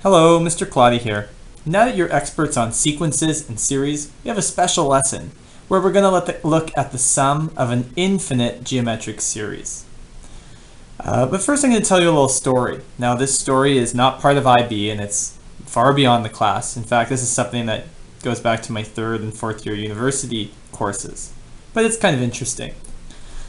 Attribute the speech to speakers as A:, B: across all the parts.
A: Hello, Mr. Claudy here. Now that you're experts on sequences and series, we have a special lesson where we're going to look at the sum of an infinite geometric series. But first I'm going to tell you a little story. Now this story is not part of IB and it's far beyond the class. In fact, this is something that goes back to my 3rd and 4th year university courses. But it's kind of interesting.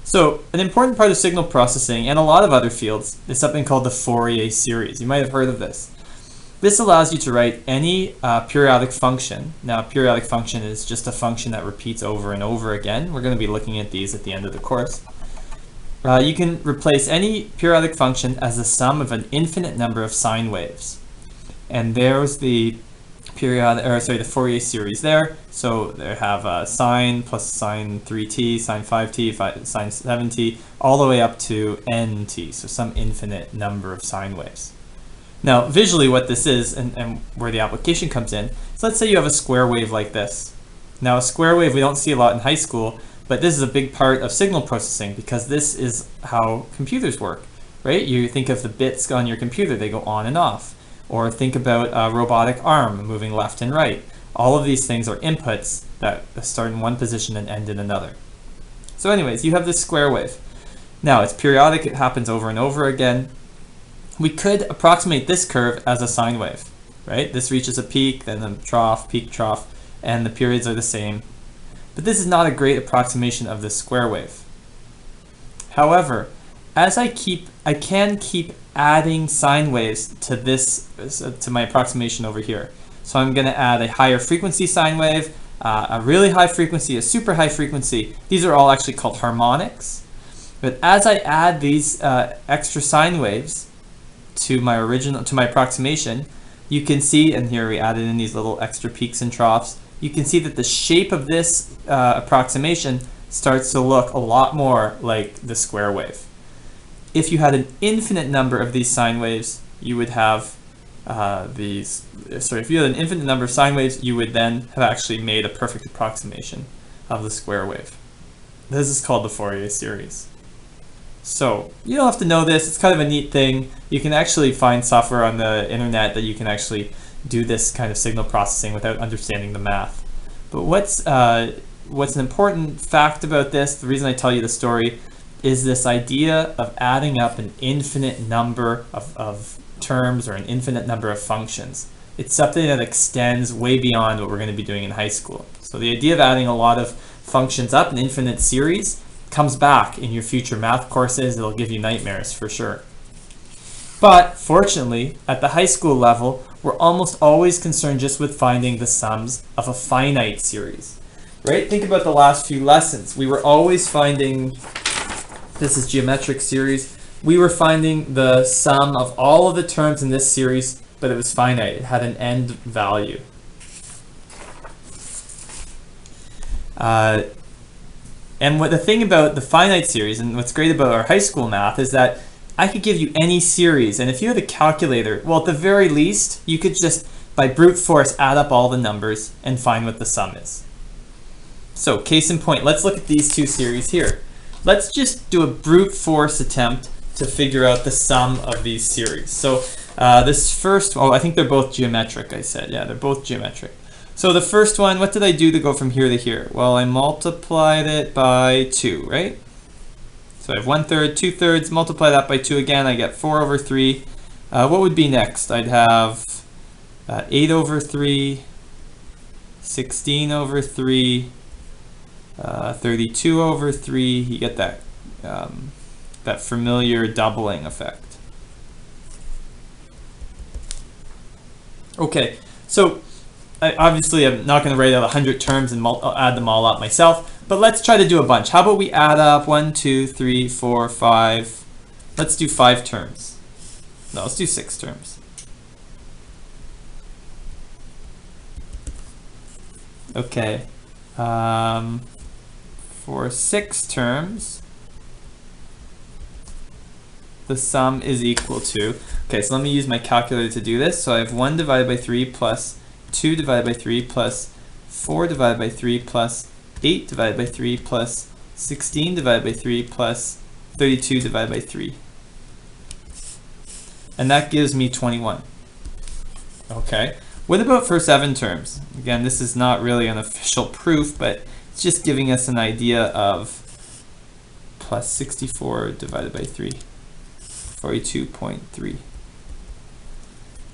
A: So an important part of signal processing and a lot of other fields is something called the Fourier Series. You might have heard of this. This allows you to write any periodic function. Now, a periodic function is just a function that repeats over and over again. We're going to be looking at these at the end of the course. You can replace any periodic function as the sum of an infinite number of sine waves. And there's the the Fourier series there. So they have sine plus sine 3t, sine 5t, sine 7t, all the way up to nt, so some infinite number of sine waves. Now, visually what this is and where the application comes in, so let's say you have a square wave like this. Now, a square wave we don't see a lot in high school, but this is a big part of signal processing because this is how computers work, right? You think of the bits on your computer, they go on and off. Or think about a robotic arm moving left and right. All of these things are inputs that start in one position and end in another. So anyways, you have this square wave. Now, it's periodic, it happens over and over again. We could approximate this curve as a sine wave, right? This reaches a peak, then a trough, peak, trough, and the periods are the same. But this is not a great approximation of this square wave. However, as I can keep adding sine waves to this, to my approximation over here. So I'm going to add a higher frequency sine wave, a really high frequency, a super high frequency. These are all actually called harmonics. But as I add these extra sine waves to my approximation, you can see, and here we added in these little extra peaks and troughs, you can see that the shape of this approximation starts to look a lot more like the square wave. If you had an infinite number of these sine waves, you would have if you had an infinite number of sine waves, you would then have actually made a perfect approximation of the square wave. This is called the Fourier series. So you don't have to know this, it's kind of a neat thing. You can actually find software on the internet that you can actually do this kind of signal processing without understanding the math. But what's an important fact about this, the reason I tell you the story, is this idea of adding up an infinite number of terms or an infinite number of functions. It's something that extends way beyond what we're going to be doing in high school. So the idea of adding a lot of functions up, an infinite series, comes back in your future math courses. It'll give you nightmares for sure. But fortunately, at the high school level, we're almost always concerned just with finding the sums of a finite series. Right? Think about the last few lessons. We were always finding, this is geometric series, we were finding the sum of all of the terms in this series, but it was finite. It had an end value. And the thing about the finite series, and what's great about our high school math, is that I could give you any series, and if you had a calculator, well, at the very least, you could just, by brute force, add up all the numbers and find what the sum is. So, case in point, let's look at these two series here. Let's just do a brute force attempt to figure out the sum of these series. So this first, I think they're both geometric, I said. Yeah, they're both geometric. So the first one, what did I do to go from here to here? Well, I multiplied it by 2, right? So I have 1/3, 2/3, multiply that by 2 again, I get 4 over 3. What would be next? I'd have 8 over 3, 16 over 3, 32 over 3. You get that that familiar doubling effect. Okay, so obviously I'm not going to write out 100 terms and add them all up myself, but let's try to do a bunch. How about we add up 1, 2, 3, 4, 5. Let's do 5 terms. No, let's do 6 terms. Okay. For 6 terms, the sum is equal to, okay, so let me use my calculator to do this. So I have 1 divided by 3 plus 2 divided by 3 plus 4 divided by 3 plus 8 divided by 3 plus 16 divided by 3 plus 32 divided by 3. And that gives me 21. Okay. What about for 7 terms? Again, this is not really an official proof, but it's just giving us an idea of plus 64 divided by 3, 42.3.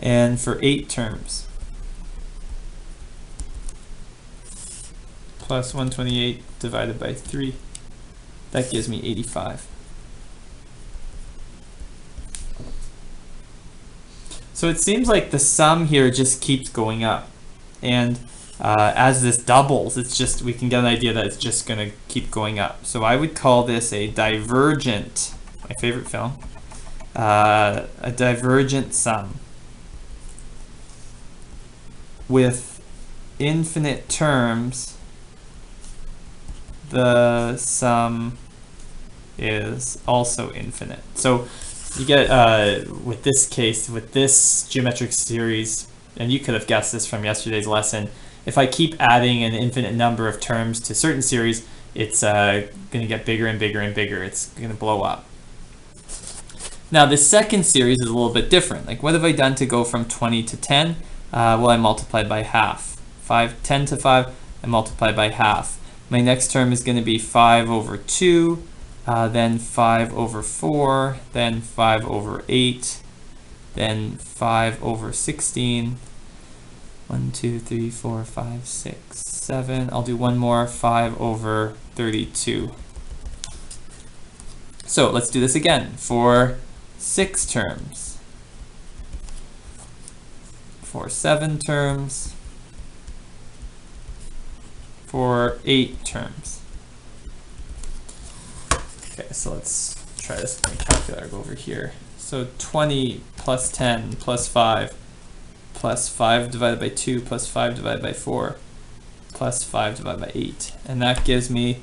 A: And for 8 terms, plus 128 divided by 3, that gives me 85. So it seems like the sum here just keeps going up, and as this doubles, it's just, we can get an idea that it's just going to keep going up. So I would call this a divergent, my favorite film, a divergent sum with infinite terms. The sum is also infinite. So you get, with this case, with this geometric series, and you could have guessed this from yesterday's lesson, if I keep adding an infinite number of terms to certain series, it's going to get bigger and bigger and bigger. It's going to blow up. Now, the second series is a little bit different. Like, what have I done to go from 20 to 10? Well, I multiplied by half. 10 to 5, I multiplied by half. My next term is going to be 5 over 2, then 5 over 4, then 5 over 8, then 5 over 16. 1, 2, 3, 4, 5, 6, 7. I'll do one more, 5 over 32. So let's do this again for 6 terms, for 7 terms, for 8 terms. Okay, so let's try this with my calculator. Go over here. So 20 plus 10 plus 5 plus 5 divided by 2 plus 5 divided by 4 plus 5 divided by 8. And that gives me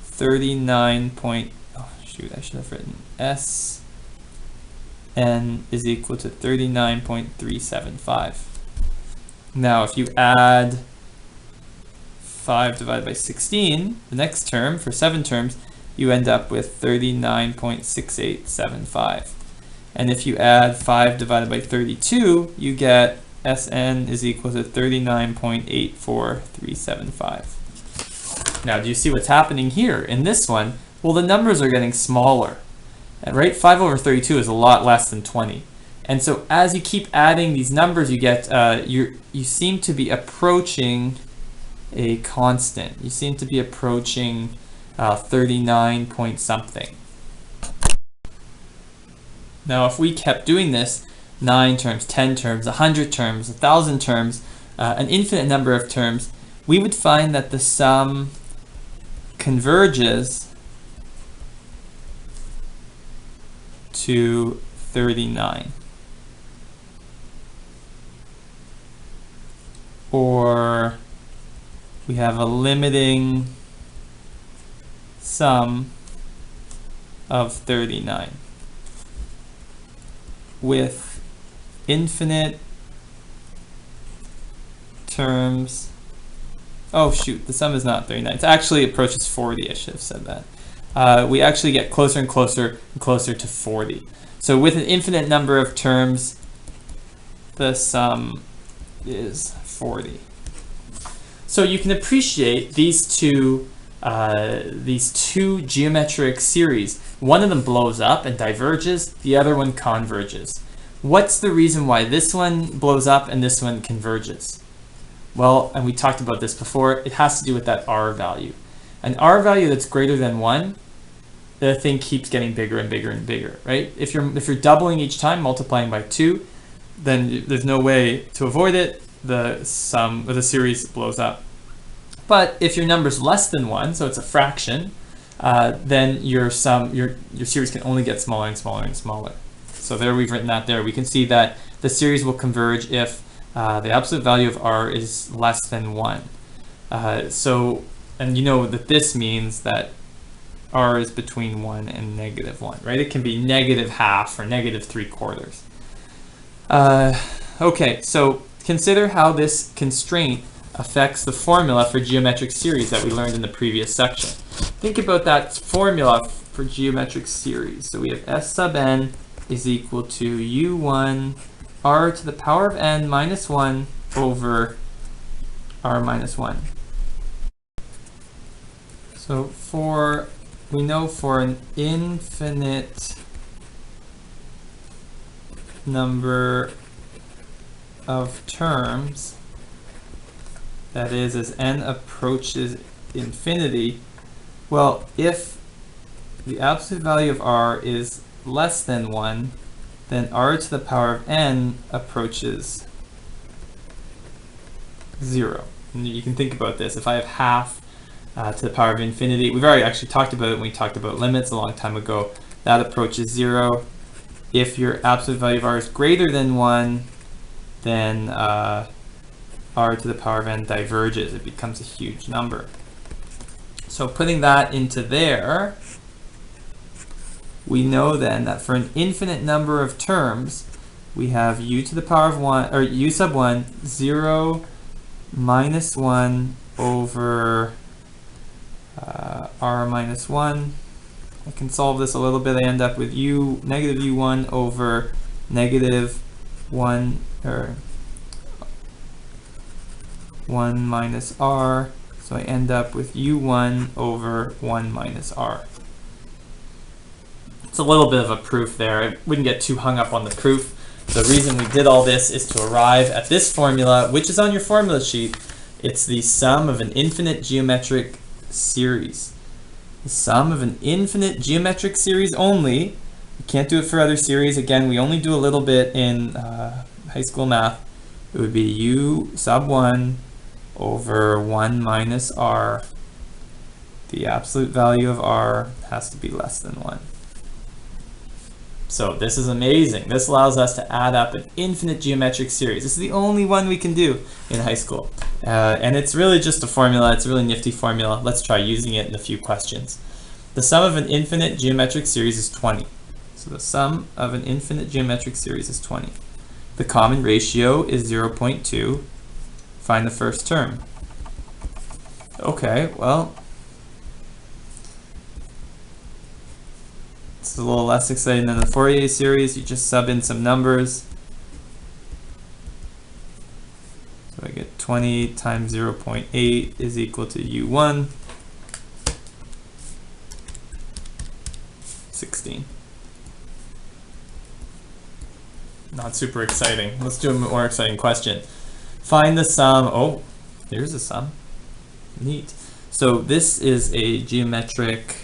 A: 39 point, oh shoot, I should have written S n is equal to 39.375. Now if you add 5 divided by 16, the next term, for 7 terms, you end up with 39.6875. And if you add 5 divided by 32, you get Sn is equal to 39.84375. Now, do you see what's happening here? In this one, well, the numbers are getting smaller. And right, 5 over 32 is a lot less than 20. And so as you keep adding these numbers, you get, you seem to be approaching a constant. You seem to be approaching 39 point something. Now, if we kept doing this, 9 terms, 10 terms, 100 terms, 1,000 terms, an infinite number of terms, we would find that the sum converges to 39. Or we have a limiting sum of 39 with infinite terms. Oh shoot, the sum is not 39. It actually approaches 40. I should have said that. We actually get closer and closer and closer to 40. So with an infinite number of terms, the sum is 40. So you can appreciate these two geometric series. One of them blows up and diverges, the other one converges. What's the reason why this one blows up and this one converges? Well, and we talked about this before, it has to do with that R value. An R value that's greater than 1, the thing keeps getting bigger and bigger and bigger, right? If you're doubling each time, multiplying by 2, then there's no way to avoid it. The sum or the series blows up. But if your number's less than 1, so it's a fraction, then your series can only get smaller and smaller and smaller. So there, we've written that there. We can see that the series will converge if the absolute value of R is less than 1. And you know that this means that R is between 1 and -1, right? It can be -half or -3/4. Okay, so consider how this constraint affects the formula for geometric series that we learned in the previous section. Think about that formula for geometric series. So we have S sub n is equal to U1 r to the power of n minus 1 over r minus 1. So we know for an infinite number of terms, that is, as n approaches infinity, well, if the absolute value of r is less than 1, then r to the power of n approaches 0. And you can think about this. If I have half to the power of infinity, we've already actually talked about it when we talked about limits a long time ago, that approaches 0. If your absolute value of r is greater than 1, then r to the power of n diverges. It becomes a huge number. So putting that into there, we know then that for an infinite number of terms, we have u to the power of 1, or u sub 1, 0 minus 1 over r minus 1. I can solve this a little bit. I end up with negative u1 over negative 1, or 1 minus r. So I end up with u1 over 1 minus r. It's a little bit of a proof there. I wouldn't get too hung up on the proof. The reason we did all this is to arrive at this formula, which is on your formula sheet. It's the sum of an infinite geometric series. The sum of an infinite geometric series only. We can't do it for other series. Again, we only do a little bit in high school math. It would be u sub 1 over 1 minus r. The absolute value of r has to be less than 1. So this is amazing. This allows us to add up an infinite geometric series. This is the only one we can do in high school. And it's really just a formula. It's a really nifty formula. Let's try using it in a few questions. The sum of an infinite geometric series is 20. So the sum of an infinite geometric series is 20. The common ratio is 0.2. Find the first term. Okay, well, it's a little less exciting than the Fourier series. You just sub in some numbers. So I get 20 times 0.8 is equal to u1, 16. Not super exciting. Let's do a more exciting question. Find the sum. Oh, here's a sum. Neat. So this is a geometric.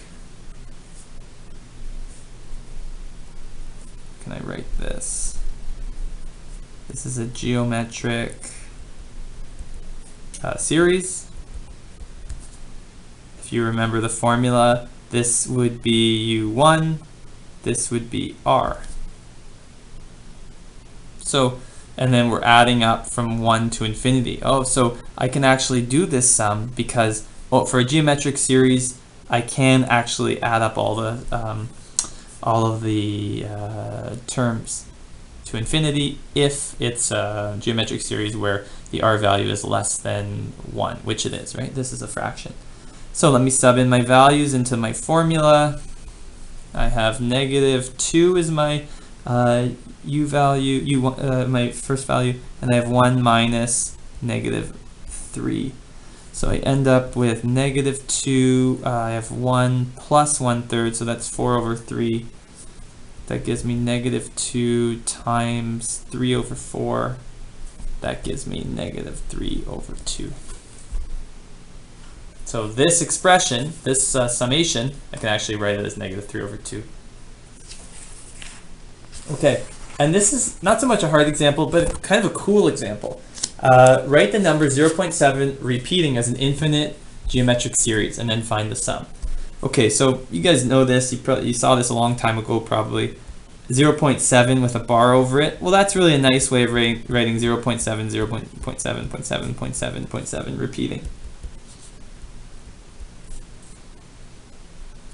A: Can I write this? This is a geometric series. If you remember the formula, this would be u1, this would be r. So, and then we're adding up from 1 to infinity. Oh, so I can actually do this sum because, well, for a geometric series, I can actually add up all of the terms to infinity if it's a geometric series where the r value is less than 1, which it is, right? This is a fraction. So let me sub in my values into my formula. I have negative 2 is my u value, my first value, and I have 1 minus negative 3. So I end up with negative 2, I have 1 plus 1/3, so that's 4 over 3. That gives me negative 2 times 3 over 4. That gives me negative 3 over 2. So this expression, this summation, I can actually write it as negative 3 over 2. Okay, and this is not so much a hard example, but kind of a cool example. Write the number 0.7 repeating as an infinite geometric series, and then find the sum. Okay, so you guys know this. You saw this a long time ago, probably. 0.7 with a bar over it. Well, that's really a nice way of writing 0.7, 0.7, 0.7, 0.7, 0.7 repeating.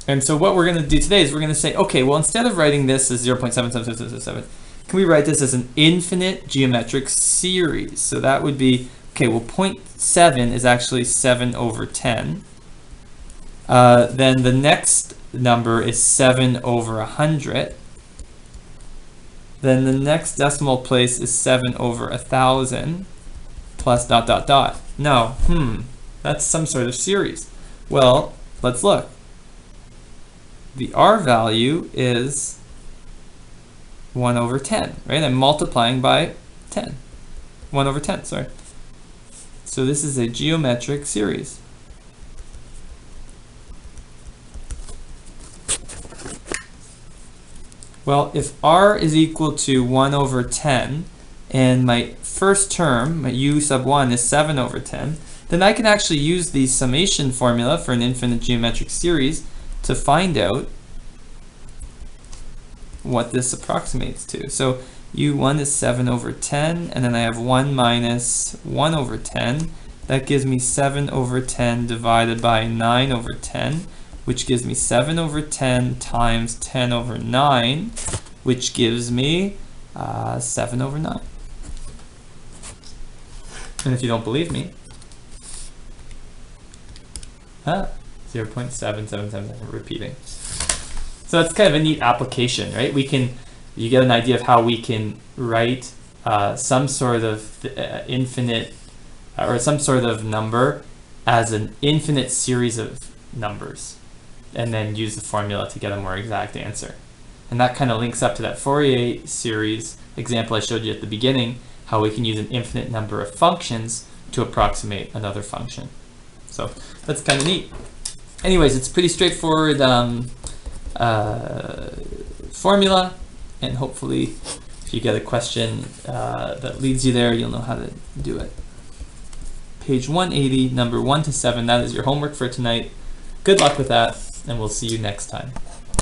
A: And so what we're going to do today is we're going to say, okay, well, instead of writing this as 0.77777, can we write this as an infinite geometric series? So that would be, okay, well, 0.7 is actually 7 over 10. Then the next number is 7 over 100. then the next decimal place is 7 over 1,000 plus dot dot dot. Now, that's some sort of series. Well, let's look. The R value is 1 over 10, right? I'm multiplying by 10. 1 over 10, sorry. So this is a geometric series. Well, if R is equal to 1 over 10, and my first term, my U sub 1, is 7 over 10, then I can actually use the summation formula for an infinite geometric series to find out what this approximates to. So U1 is 7 over 10, and then I have 1 minus 1 over 10. That gives me 7 over 10 divided by 9 over 10, which gives me 7 over 10 times 10 over 9, which gives me 7 over 9. And if you don't believe me, 0.777, repeating. So that's kind of a neat application, right? You get an idea of how we can write some sort of infinite, or some sort of number as an infinite series of numbers, and then use the formula to get a more exact answer. And that kind of links up to that Fourier series example I showed you at the beginning, how we can use an infinite number of functions to approximate another function. So that's kind of neat. Anyways, it's pretty straightforward formula, and hopefully if you get a question that leads you there, you'll know how to do it. Page 180, number 1 to 7, that is your homework for tonight. Good luck with that, and we'll see you next time.